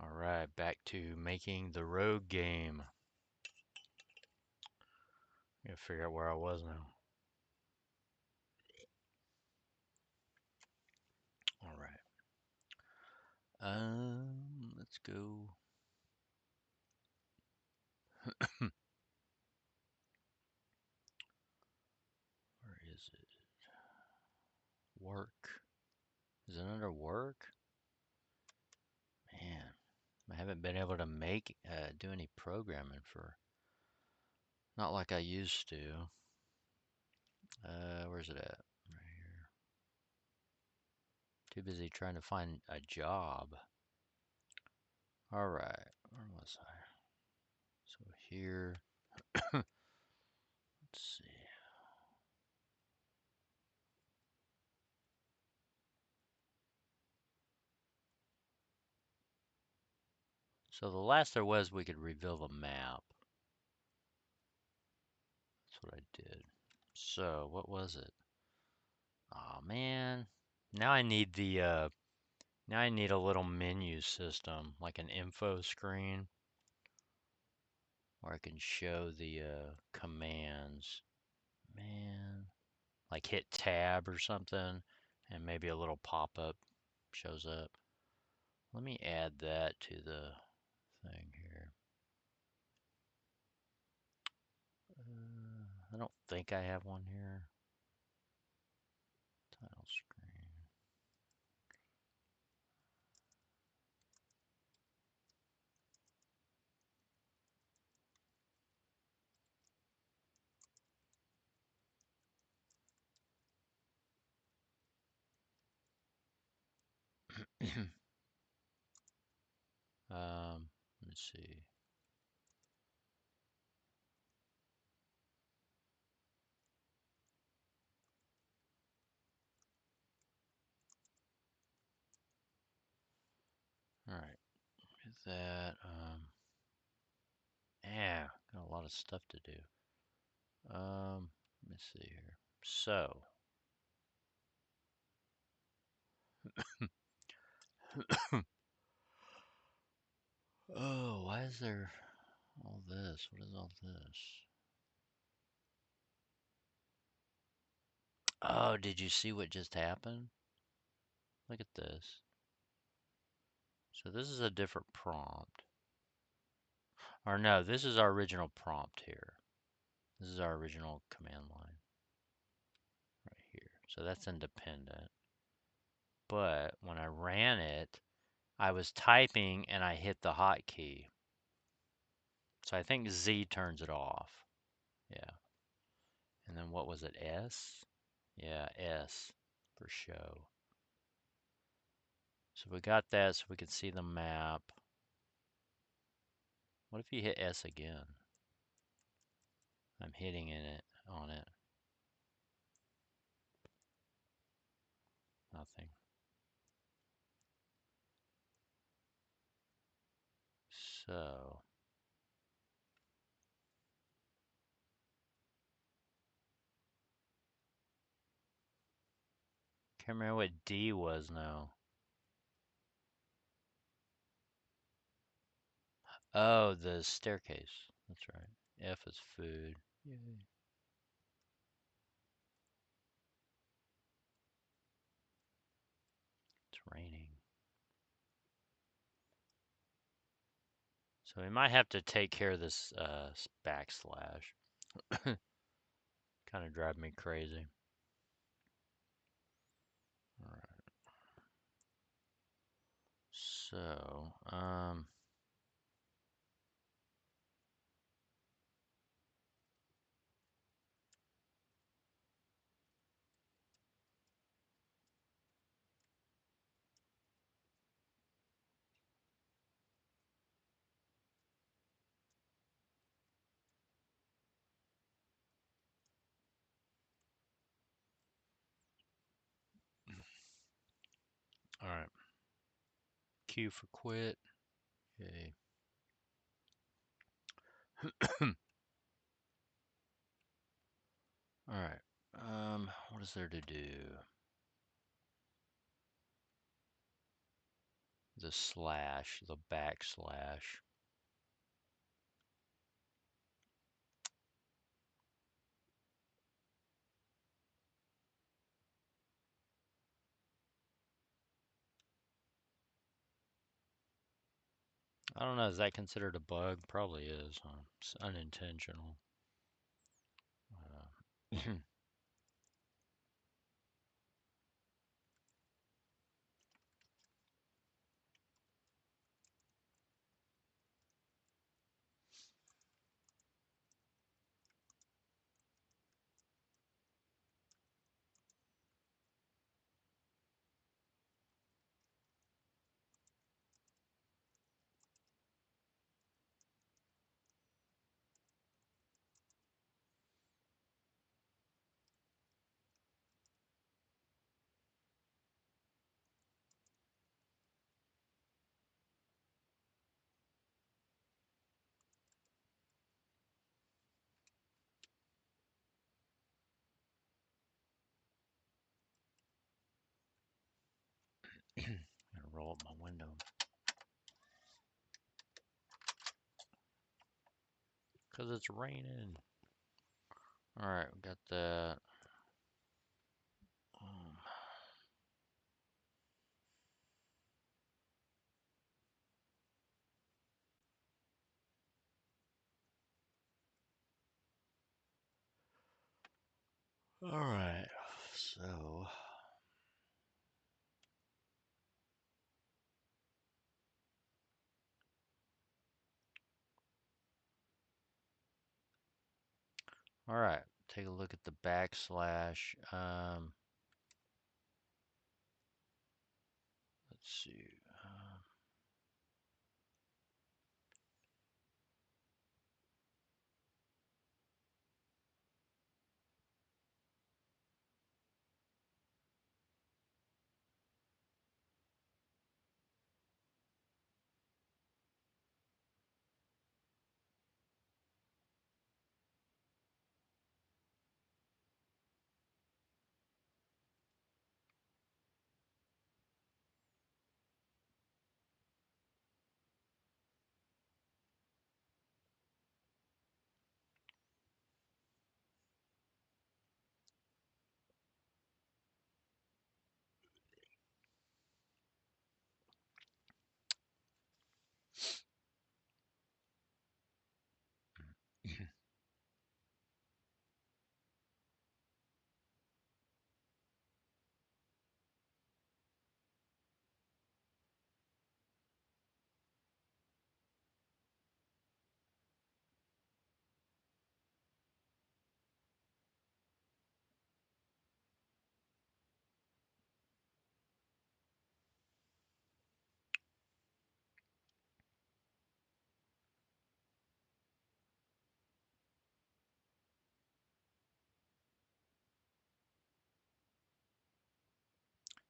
Alright, back to making the rogue game. Gotta figure out where I was now. Alright. Let's go. Where is it? Work. Is it under work? Man, I haven't been able to do any programming for, not like I used to. Where's it at? Right here. Too busy trying to find a job. Alright, where was I? So here, let's see. So the last there was, we could reveal the map. That's what I did. So what was it? Oh man. Now I need now I need a little menu system, like an info screen where I can show the commands. Man, like hit tab or something and maybe a little pop-up shows up. Let me add that to the thing here. I don't think I have one here. Title screen. Let's see. All right, with that, yeah, got a lot of stuff to do. Let me see here. So, oh, why is there all this? What is all this? Oh, did you see what just happened? Look at this. So this is a different prompt. Or no, this is our original prompt here. This is our original command line right here. So that's independent. But when I ran it, I was typing and I hit the hotkey. So I think Z turns it off. Yeah. And then what was it? S? Yeah, S for show. So we got that so we could see the map. What if you hit S again? I'm hitting on it. Nothing. So can't remember what D was now. Oh, the staircase. That's right. F is food. Yay. It's raining. So we might have to take care of this backslash. Kind of drive me crazy. All right. So, all right. Q for quit. Okay. All right. What is there to do? the slash, the backslash. I don't know, is that considered a bug? Probably is, huh? It's unintentional. Gonna roll up my window. Because it's raining. Alright, we got that. Alright, so. Alright, take a look at the backslash. Let's see.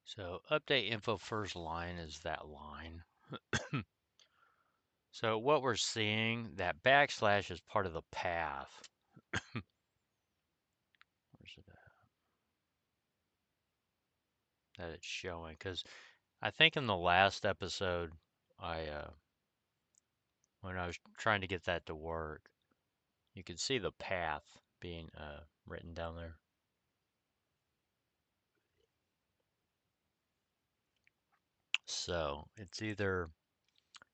So update info first line is that line. So what we're seeing, that backslash is part of the path. Where's it at? That it's showing. Because I think in the last episode, when I was trying to get that to work, you could see the path being written down there. So it's either,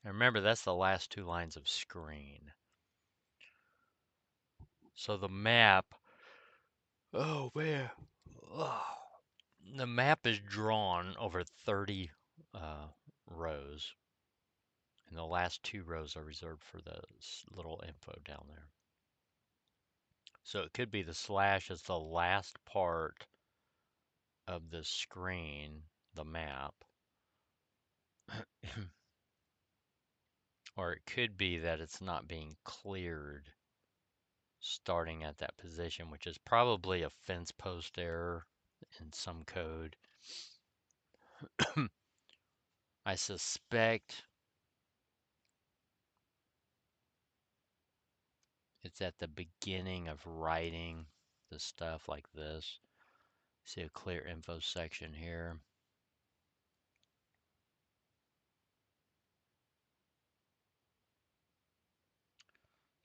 and remember that's the last two lines of screen. So the map, oh man, oh, the map is drawn over 30 rows, and the last two rows are reserved for the little info down there. So it could be the slash is the last part of the screen, the map. Or it could be that it's not being cleared starting at that position, which is probably a fence post error in some code. I suspect it's at the beginning of writing the stuff like this. See a clear info section here.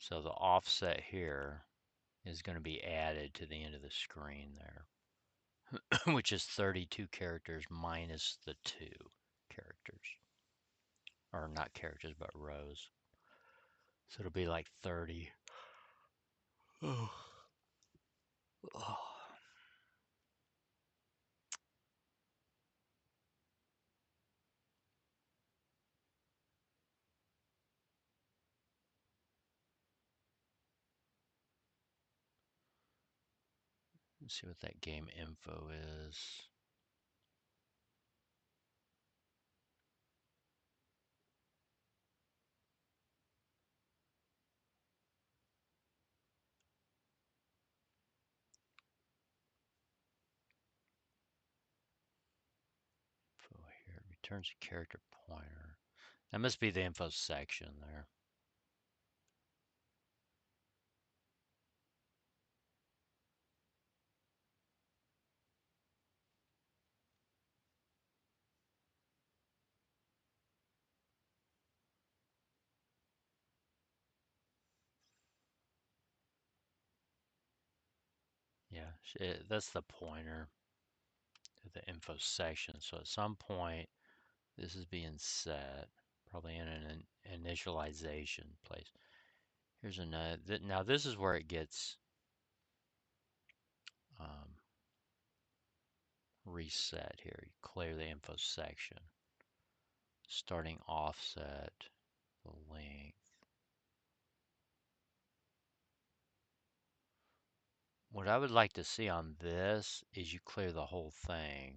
So the offset here is going to be added to the end of the screen there, which is 32 characters minus the 2 characters. Or not characters, but rows. So it'll be like 30. Oh. Oh. Let's see what that game info is. Info here returns a character pointer. That must be the info section there. Yeah, that's the pointer to the info section. So at some point, this is being set, probably in an initialization place. Here's another. Now this is where it gets reset here. You clear the info section. Starting offset, the length. What I would like to see on this is you clear the whole thing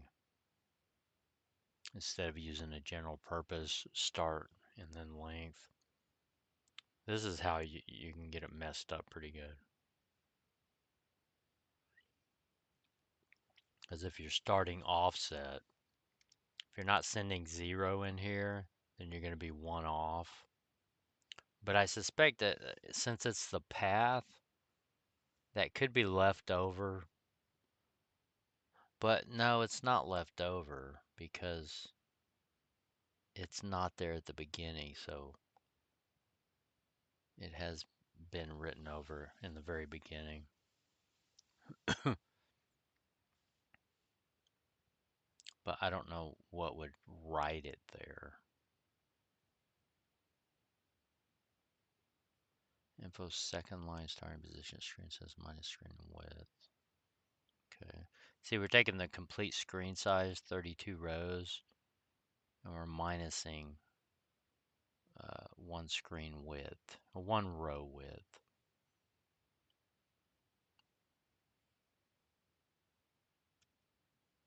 instead of using a general purpose start and then length. This is how you can get it messed up pretty good. Because if you're starting offset, if you're not sending 0 in here, then you're going to be 1 off. But I suspect that since it's the path, that could be left over. But no, it's not left over because it's not there at the beginning. So it has been written over in the very beginning. But I don't know what would write it there. Info second line starting position screen says minus screen width. Okay. See, we're taking the complete screen size, 32 rows, and we're minusing 1 screen width, or 1 row width.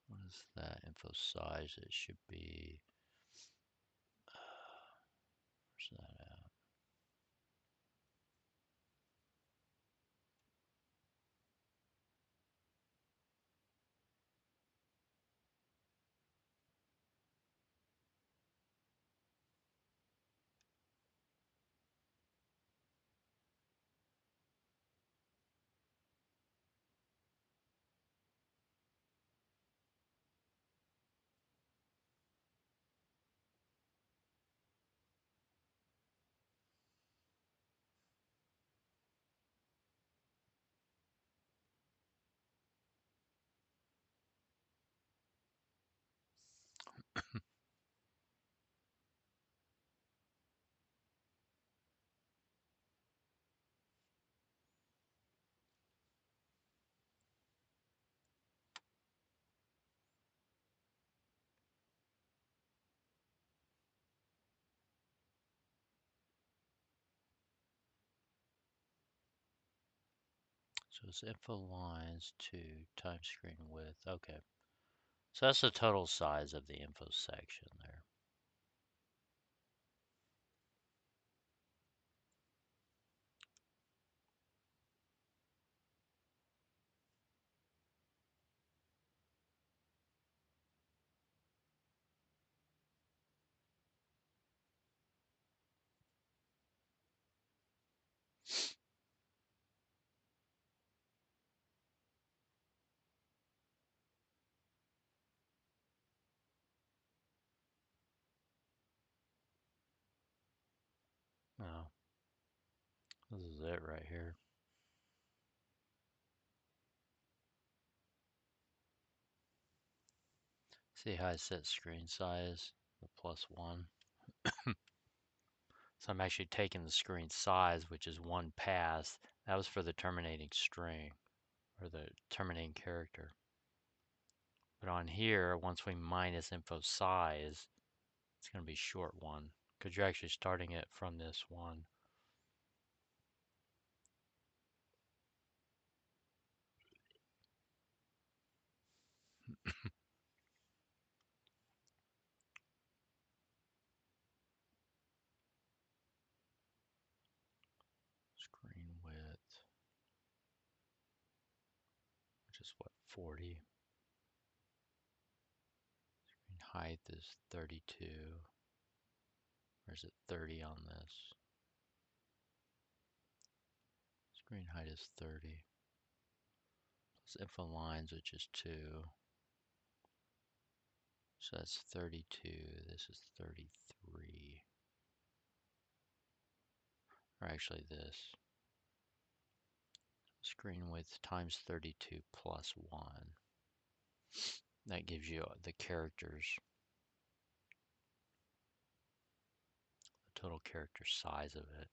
What is that info size? It should be, where's that at? So it's info lines to time screen width. Okay. So that's the total size of the info section there. This is it right here. See how I set screen size, the +1. So I'm actually taking the screen size, which is one pass. That was for the terminating string, or the terminating character. But on here, once we minus info size, it's going to be short one, because you're actually starting it from this one. Screen width, which is what, 40. Screen height is 32. Or is it 30 on this? Screen height is 30. Plus info lines, which is 2. So that's 32. This is 33. Or actually this. Screen width times 32 plus 1. That gives you the characters, the total character size of it.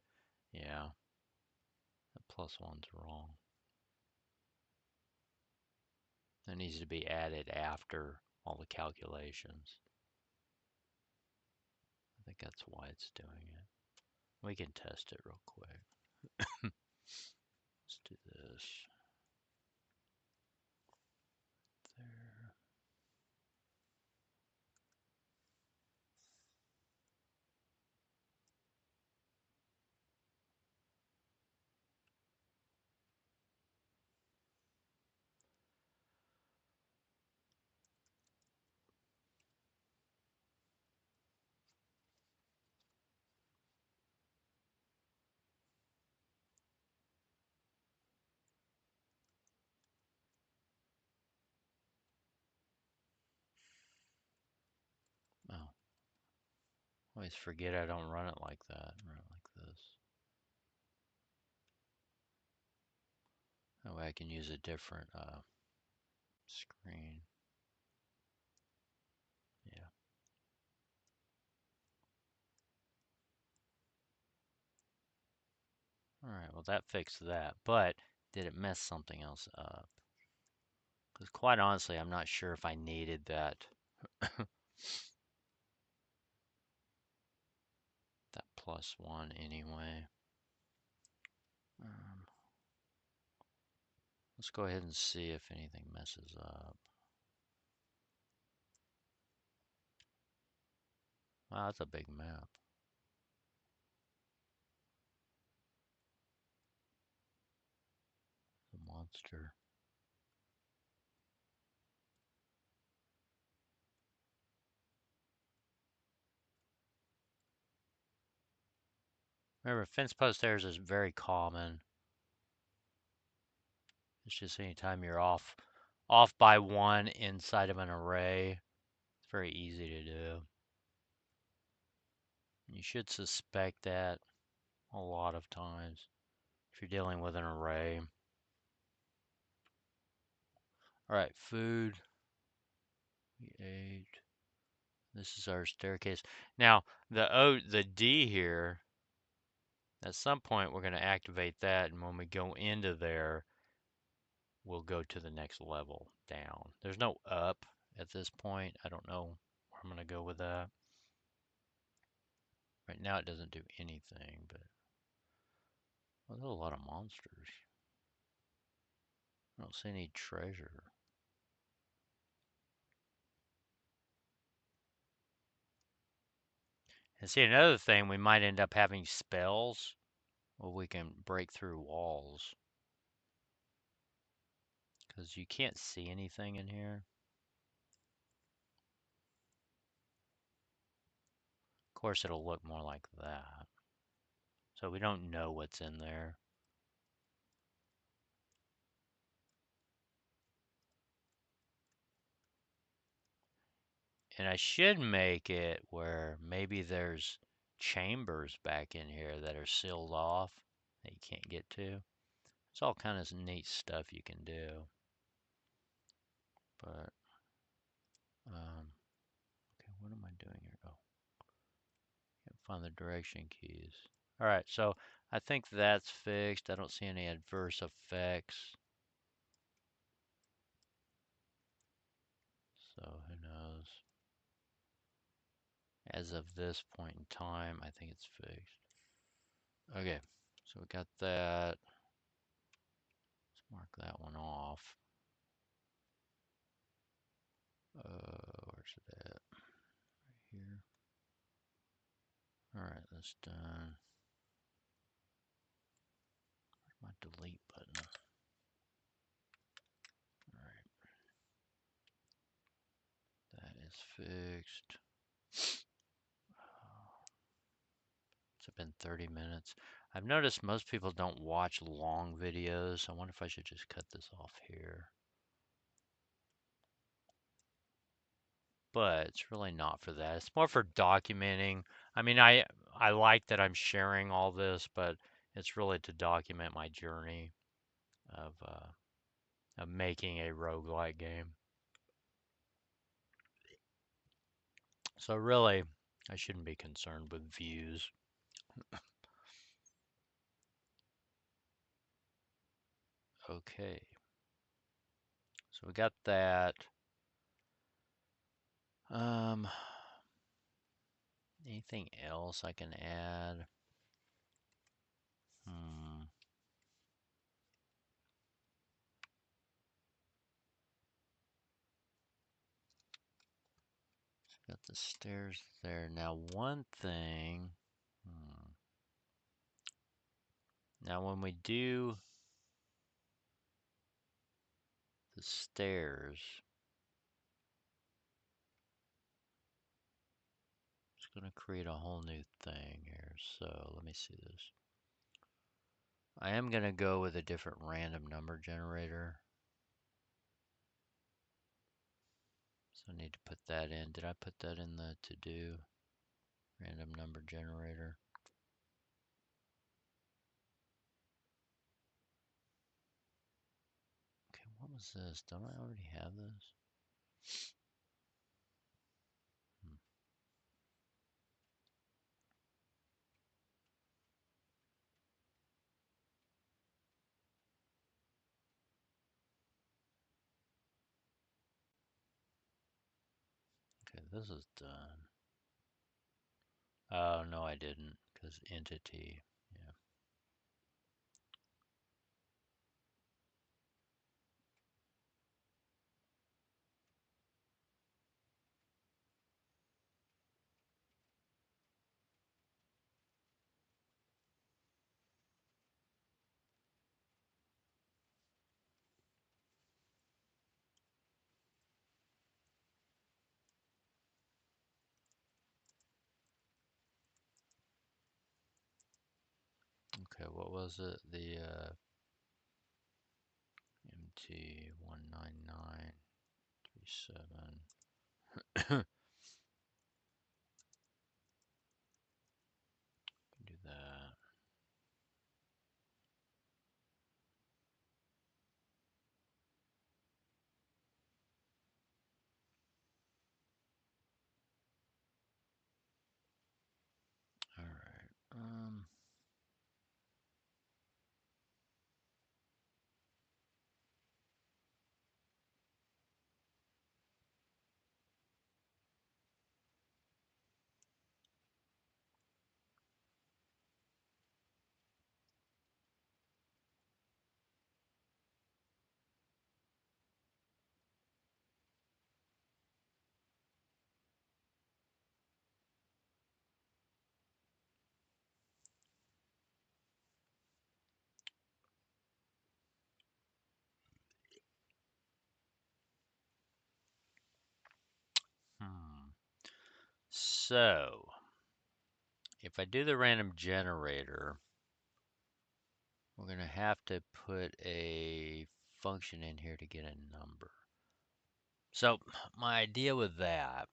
Yeah, the +1's wrong. That needs to be added after all the calculations. I think that's why it's doing it. We can test it real quick. Let's do this. There. Oh, I always forget I don't run it like that. I run it like this. That way I can use a different screen. Yeah. All right, well that fixed that, but did it mess something else up? Because quite honestly, I'm not sure if I needed that that +1 anyway. Let's go ahead and see if anything messes up. Wow, that's a big map. The monster. Remember, fence post errors is very common. It's just anytime you're off by 1 inside of an array. It's very easy to do. You should suspect that a lot of times if you're dealing with an array. All right, food. We ate. This is our staircase. Now, the D here, at some point we're going to activate that, and when we go into there, we'll go to the next level down. There's no up at this point. I don't know where I'm going to go with that. Right now it doesn't do anything, but well, there's a lot of monsters. I don't see any treasure. And see, another thing, we might end up having spells where we can break through walls. Because you can't see anything in here. Of course, it'll look more like that. So we don't know what's in there. And I should make it where maybe there's chambers back in here that are sealed off. that you can't get to. It's all kind of neat stuff you can do. But, okay, what am I doing here? Oh, can't find the direction keys. All right, so I think that's fixed. I don't see any adverse effects. So who knows? As of this point in time, I think it's fixed. Okay, so we got that. Let's mark that one off. Where's it at? Right here. All right, that's done. Where's my delete button? All right, that is fixed. It's been 30 minutes. I've noticed most people don't watch long videos. I wonder if I should just cut this off here. But it's really not for that. It's more for documenting. I mean, I like that I'm sharing all this, but it's really to document my journey of making a roguelike game. So really, I shouldn't be concerned with views. Okay. So we got that. Um, anything else I can add? Got the stairs there. Now one thing. Now when we do the stairs, it's going to create a whole new thing here. So let me see this. I am going to go with a different random number generator. So I need to put that in. Did I put that in the to-do? Random number generator. Okay, what was this? Don't I already have this? Okay, this is done. Oh, no, I didn't, because entity. Yeah. Okay, what was it? The MT19937. Do that. All right. So, if I do the random generator, we're going to have to put a function in here to get a number. So, my idea with that,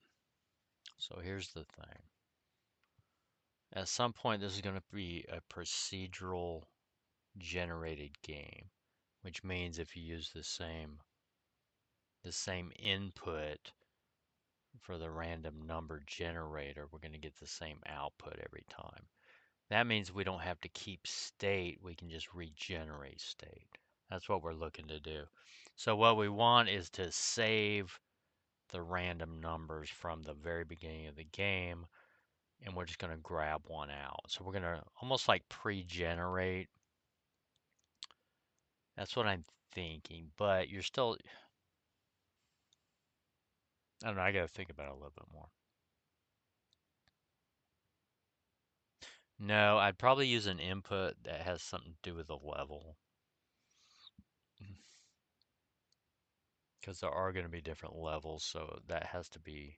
so here's the thing. At some point, this is going to be a procedural generated game, which means if you use the same input for the random number generator, we're going to get the same output every time. That means we don't have to keep state, we can just regenerate state. That's what we're looking to do. So what we want is to save the random numbers from the very beginning of the game, and we're just going to grab one out. So we're going to almost like pre-generate. That's what I'm thinking, but you're still, I don't know, I got to think about it a little bit more. No, I'd probably use an input that has something to do with the level. Because there are going to be different levels, so that has to be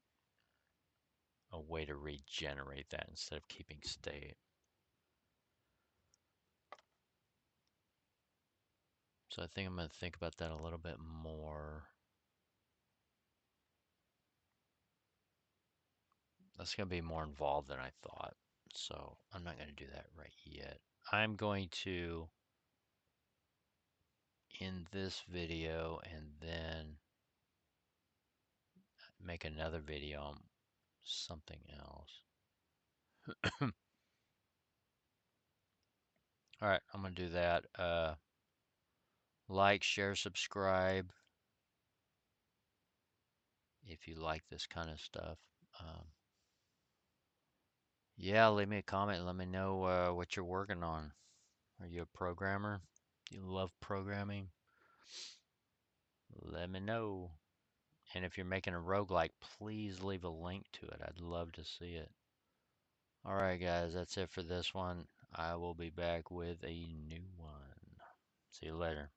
a way to regenerate that instead of keeping state. So I think I'm going to think about that a little bit more. That's going to be more involved than I thought. So I'm not going to do that right yet. I'm going to end this video and then make another video on something else. All right, I'm going to do that. Like, share, subscribe if you like this kind of stuff. Yeah, leave me a comment. Let me know what you're working on. Are you a programmer? Do you love programming? Let me know. And if you're making a roguelike, please leave a link to it. I'd love to see it. Alright, guys, that's it for this one. I will be back with a new one. See you later.